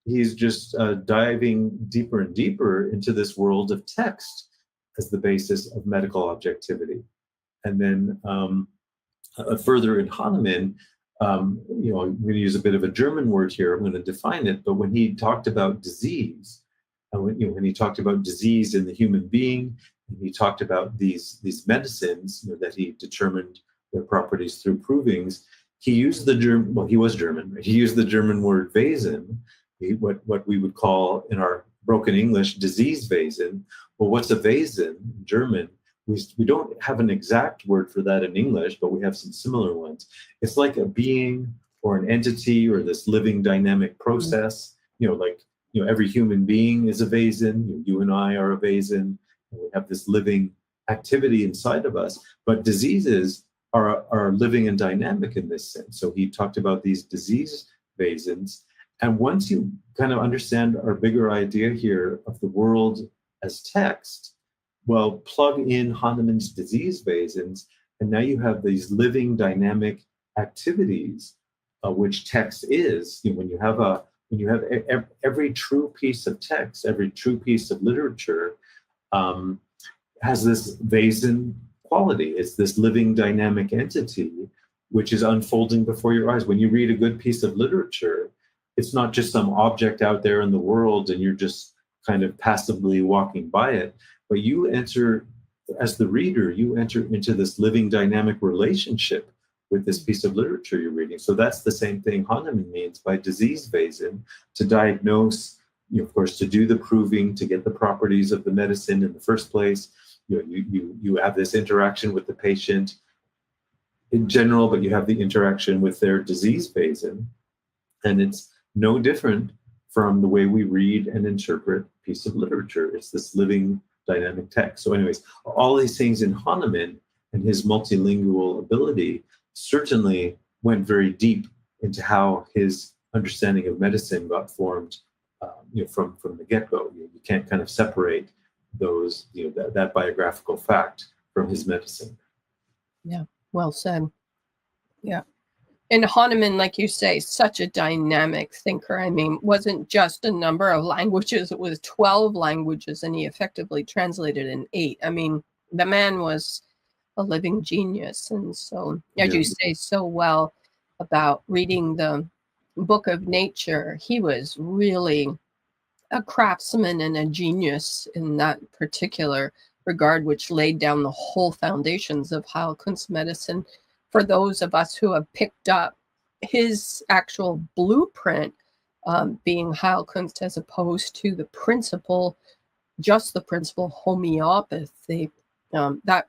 he's just diving deeper and deeper into this world of text as the basis of medical objectivity. And then further in Hahnemann, I'm going to use a bit of a German word here. I'm going to define it. But when he talked about disease, when he talked about disease in the human being, and he talked about these medicines that he determined their properties through provings, he used the German. Well, he was German. Right? He used the German word Wesen, what we would call in our broken English disease Wesen. Well, what's a Wesen in German? We don't have an exact word for that in English, but we have some similar ones. It's like a being or an entity or this living dynamic process. Every human being is a Wesen. You and I are a Wesen. We have this living activity inside of us. But diseases are living and dynamic in this sense. So he talked about these disease Wesens. And once you kind of understand our bigger idea here of the world as text, well, plug in Hahnemann's disease Wesens, and now you have these living dynamic activities, which text is. When you have every true piece of text, every true piece of literature has this Wesen quality. It's this living dynamic entity which is unfolding before your eyes. When you read a good piece of literature, it's not just some object out there in the world and you're just kind of passively walking by it. But you enter, as the reader, you enter into this living dynamic relationship with this piece of literature you're reading. So that's the same thing Hahnemann means by disease Wesen, to diagnose, of course, to do the proving, to get the properties of the medicine in the first place. You have this interaction with the patient in general, but you have the interaction with their disease Wesen. And it's no different from the way we read and interpret a piece of literature. It's this living dynamic text. So anyways, all these things in Hahnemann and his multilingual ability certainly went very deep into how his understanding of medicine got formed from the get-go. You can't kind of separate those, that biographical fact from his medicine. Yeah, well said. Yeah. And Hahnemann, like you say, such a dynamic thinker. I mean, wasn't just a number of languages. It was 12 languages, and he effectively translated in 8. I mean, the man was a living genius. And so, as you say so well about reading the book of nature, he was really a craftsman and a genius in that particular regard, which laid down the whole foundations of Heilkunst medicine. For those of us who have picked up his actual blueprint, being Heilkunst as opposed to the principle, just the principle homeopathy, that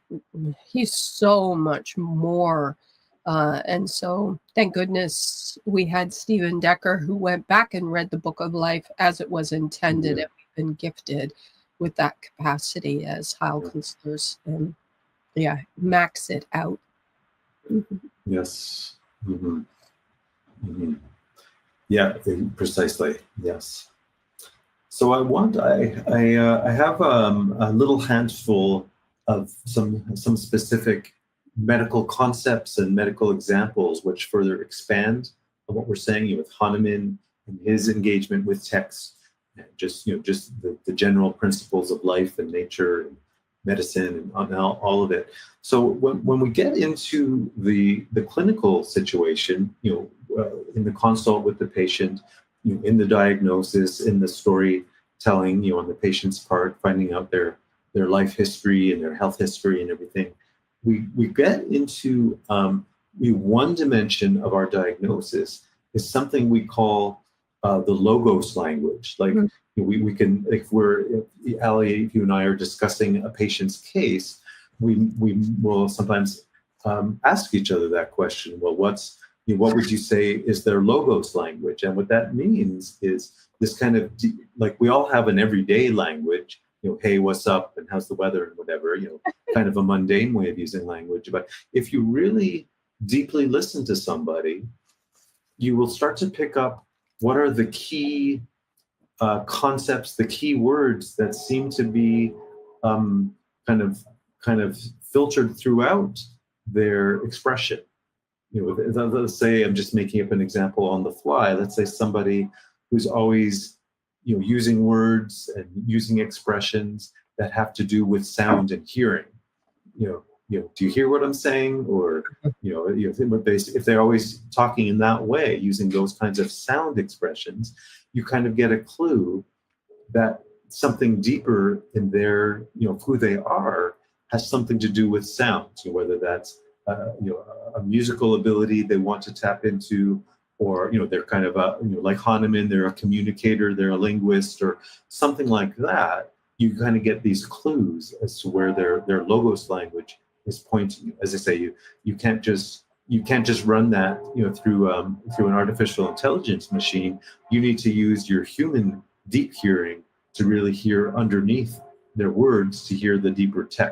he's so much more. And so thank goodness we had Stephen Decker, who went back and read the Book of Life as it was intended, and we've been gifted with that capacity as Heilkunsters, and max it out. Mm-hmm. Yes. Mm-hmm. Mm-hmm. Yeah, precisely. Yes. So I have a little handful of some specific medical concepts and medical examples which further expand on what we're saying with Hahnemann and his engagement with text, and just the general principles of life and nature and medicine and all of it. So when we get into the clinical situation, in the consult with the patient, in the diagnosis, in the storytelling, on the patient's part, finding out their life history and their health history and everything, we get into one dimension of our diagnosis is something we call the logos language. Like we can, if Ali, if you and I are discussing a patient's case, we will sometimes ask each other that question. Well, what would you say is their logos language? And what that means is this kind of like we all have an everyday language. Hey, what's up, and how's the weather, and whatever. Kind of a mundane way of using language. But if you really deeply listen to somebody, you will start to pick up what are the key concepts, the key words that seem to be kind of filtered throughout their expression. Let's say, I'm just making up an example on the fly. Let's say somebody who's always, using words and using expressions that have to do with sound and hearing. Do you hear what I'm saying? Or, if they're always talking in that way, using those kinds of sound expressions, you kind of get a clue that something deeper in their, who they are has something to do with sound. So whether that's, a musical ability they want to tap into, or, they're kind of like Hahnemann, they're a communicator, they're a linguist, or something like that. You kind of get these clues as to where their logos language is pointing you. As I say, you can't just run that through an artificial intelligence machine. You need to use your human deep hearing to really hear underneath their words, to hear the deeper text.